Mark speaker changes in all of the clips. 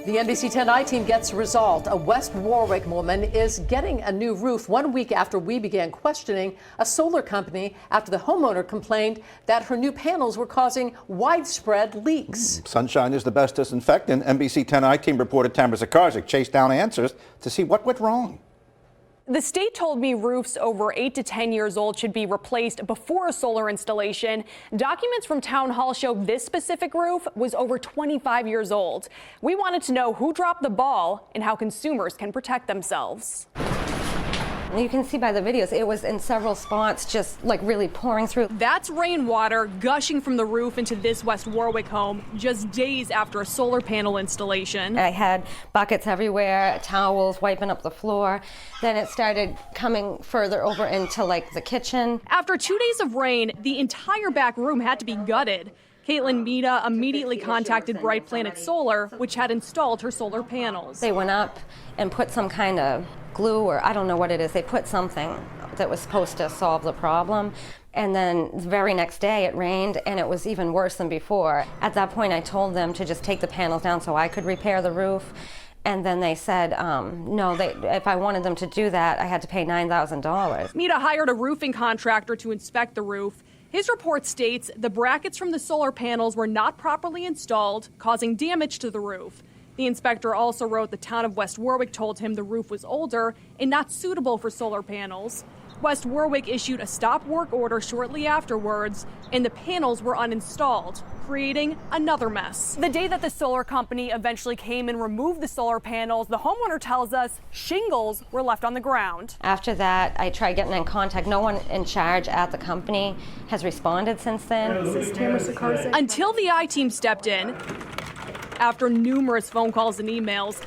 Speaker 1: The NBC 10 I-Team gets resolved. A West Warwick woman is getting a new roof 1 week after we began questioning a solar company after the homeowner complained that her new panels were causing widespread leaks.
Speaker 2: Sunshine is the best disinfectant. NBC 10 I-Team reporter Tamara Zakarczyk chased down answers to see what went wrong.
Speaker 3: The state told me roofs over 8 to 10 years old should be replaced before a solar installation. Documents from Town Hall show this specific roof was over 25 years old. We wanted to know who dropped the ball and how consumers can protect themselves.
Speaker 4: You can see by the videos, it was in several spots, just like really pouring through.
Speaker 3: That's rainwater gushing from the roof into this West Warwick home just days after a solar panel installation.
Speaker 4: I had buckets everywhere, towels wiping up the floor. Then it started coming further over into like the kitchen.
Speaker 3: After 2 days of rain, the entire back room had to be gutted. Kaitlin Meda immediately contacted Bright Planet Solar, which had installed her solar panels.
Speaker 4: They went up and put some kind of glue, or I don't know what it is. They put something that was supposed to solve the problem. And then the very next day it rained and it was even worse than before. At that point I told them to just take the panels down so I could repair the roof. And then they said, no, if I wanted them to do that, I had to pay $9,000.
Speaker 3: Meda hired a roofing contractor to inspect the roof. His report states the brackets from the solar panels were not properly installed, causing damage to the roof. The inspector also wrote the town of West Warwick told him the roof was older and not suitable for solar panels. West Warwick issued a stop work order shortly afterwards, and the panels were uninstalled, creating another mess. The day that the solar company eventually came and removed the solar panels, the homeowner tells us shingles were left on the ground.
Speaker 4: After that, I tried getting in contact. No one in charge at the company has responded since then.
Speaker 3: Until the I-Team stepped in, after numerous phone calls and emails,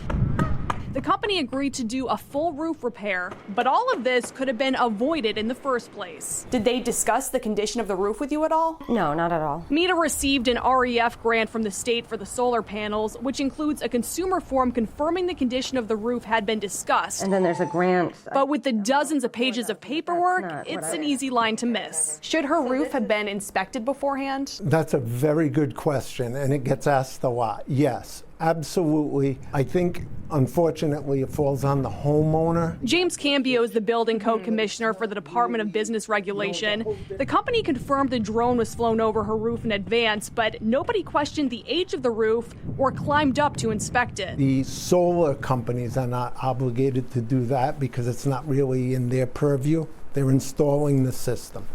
Speaker 3: the company agreed to do a full roof repair, but all of this could have been avoided in the first place. Did they discuss the condition of the roof with you at all?
Speaker 4: No, not at all.
Speaker 3: Meda received an REF grant from the state for the solar panels, which includes a consumer form confirming the condition of the roof had been discussed.
Speaker 4: And then there's a grant.
Speaker 3: But with the dozens of pages of paperwork, it's an easy line to miss. Should her roof have been inspected beforehand?
Speaker 5: That's a very good question, and it gets asked a lot. Yes. Absolutely. I think, unfortunately, it falls on the homeowner.
Speaker 3: James Cambio is the building code commissioner for the Department of Business Regulation. The company confirmed the drone was flown over her roof in advance, but nobody questioned the age of the roof or climbed up to inspect it.
Speaker 5: The solar companies are not obligated to do that because it's not really in their purview. They're installing the system,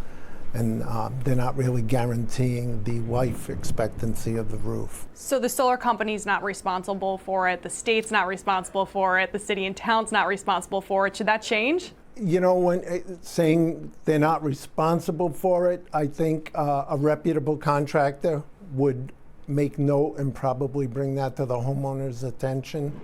Speaker 5: and they're not really guaranteeing the life expectancy of the roof.
Speaker 3: So the solar company's not responsible for it, the state's not responsible for it, the city and town's not responsible for it. Should that change?
Speaker 5: You know, when saying they're not responsible for it, I think a reputable contractor would make note and probably bring that to the homeowner's attention.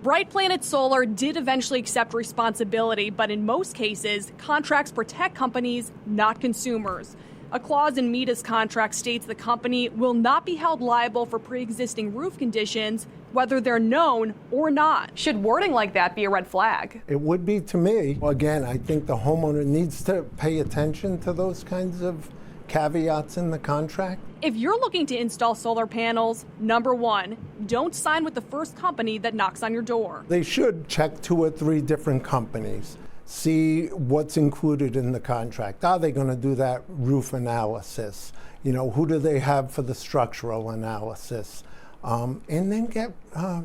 Speaker 3: Bright Planet Solar did eventually accept responsibility, but in most cases, contracts protect companies, not consumers. A clause in Meda's contract states the company will not be held liable for pre-existing roof conditions, whether they're known or not. Should wording like that be a red flag?
Speaker 5: It would be to me. Again, I think the homeowner needs to pay attention to those kinds of caveats in the contract.
Speaker 3: If you're looking to install solar panels, number one, don't sign with the first company that knocks on your door.
Speaker 5: They should check 2 or 3 different companies, see what's included in the contract. Are they going to do that roof analysis? You know, who do they have for the structural analysis? And then get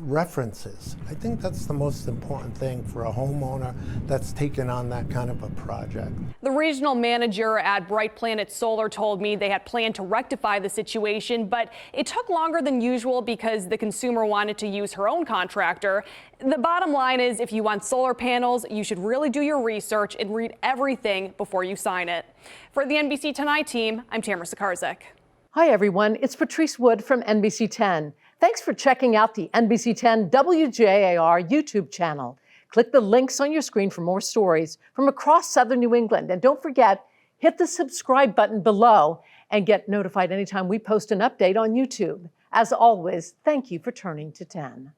Speaker 5: references. I think that's the most important thing for a homeowner that's taken on that kind of a project.
Speaker 3: The regional manager at Bright Planet Solar told me they had planned to rectify the situation, but it took longer than usual because the consumer wanted to use her own contractor. The bottom line is, if you want solar panels, you should really do your research and read everything before you sign it. For the NBC 10 I-Team, I'm Tamara Zakarczyk.
Speaker 1: Hi, everyone. It's Patrice Wood from NBC 10. Thanks for checking out the NBC 10 WJAR YouTube channel. Click the links on your screen for more stories from across Southern New England. And don't forget, hit the subscribe button below and get notified anytime we post an update on YouTube. As always, thank you for turning to 10.